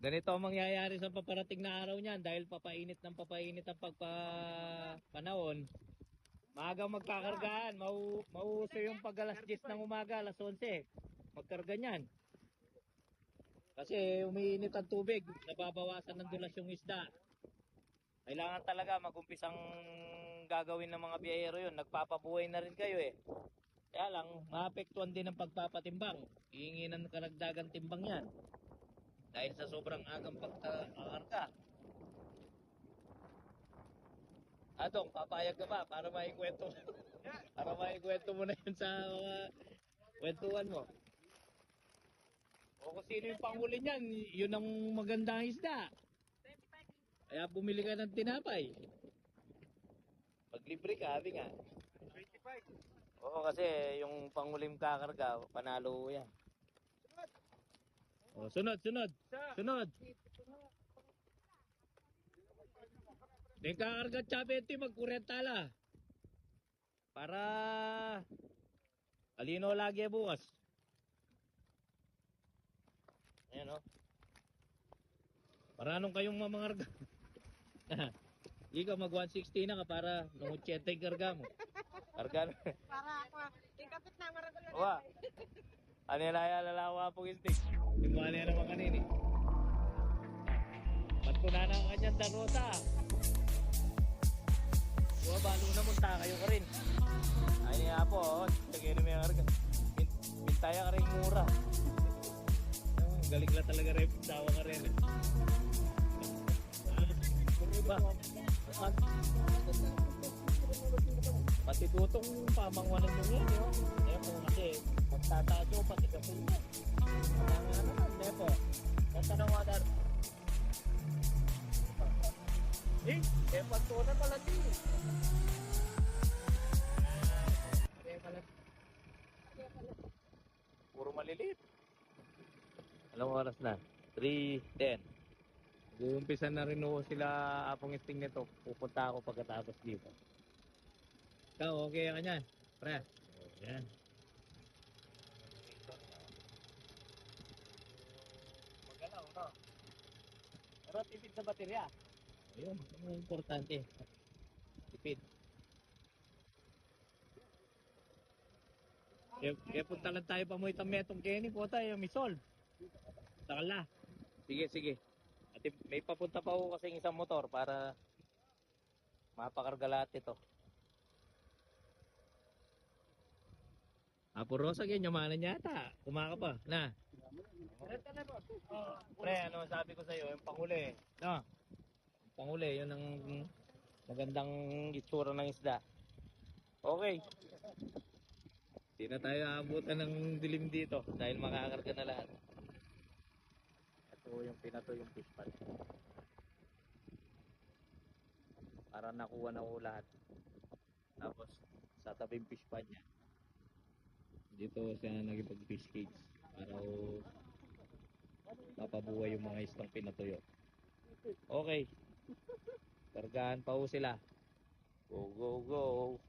Ganito ang mangyayari sa paparating na araw niyan dahil papainit ng papainit ang panahon. Maagang magkakargaan, mauuso yung pag alas 10 ng umaga, alas 11. Magkarga niyan. Kasi umiinit ang tubig, nababawasan ng dulas yung isda. Kailangan talaga magumpisang gagawin ng mga biyahero yun. Nagpapabuhay na rin kayo eh. Kaya lang, maapektuhan din ang pagpapatimbang. Hihingi ng karagdagan timbang yan. Dahil sa sobrang agang pagkakarga. Adong, papayag ka ba para maikwento mo? Para maikwento mo na yun sa kwentuhan mo. O kung sino yung panghuli niyan, yun ang magandang isda. Kaya bumili ka ng tinapay. Maglibre ka, sabi nga. 25. Oo, kasi yung panghuling kakarga, panalo yan. O, sunod. Yung kakarga tsabeti, magkuryentala. Para alino lagi bukas. Ayan o. Para anong kayong mamangarga? Ikaw mag 160 na ka para nung 80 karga mo. Karga na. Para ako, ikapit na maragulo na. Wa. Ano yung lalawa pong stick? Yung mga na naman kanini. Ba't ko na ng kanyang darota? Buwa balo na munta kayo ka rin. Ay nga po, tagay na may karga. Mintaya ka rin mura. Galing lang talaga rin, sawa ka rin. Ba? Pati tutong pamangwanan mo yan, yun. Epo, kasi magtatago, pati kapul mo. Kaya nga naman, Epo. Basta nang wadar. Epo, ito na pala din. Puro maliliit. Anong oras na? 3:10. Uumpisa na rin ho sila apong isting nito. Pupunta ako pagkatapos dito. Ikaw, okay ka niyan? Pre? Yan. Magalaw, no? Pero tipid sa baterya. Ayun, ang importante. Tipid. Kaya punta lang tayo pa mo itang metong Kenny po tayo, misol. Takala. Sige. At may papunta pa ako kasing isang motor para mapakarga lahat ito. Apo Rosa, ganyamanan yata. Kumaka pa. Na. Pre, ano sabi ko sa iyo, yung panghuli. No? Yung panghuli, yun ang magandang itsura ng isda. Okay. Hindi na tayo aabutan ng dilim dito dahil makakarga na lahat. Ito yung pinato yung fish pad. Para nakuha na ko lahat. Tapos sa tabing fish pad niya. Dito siya nagipag fish cage para mapabuhay yung mga istang pinatuyo. Okay. Kargahan pa ho sila. Go.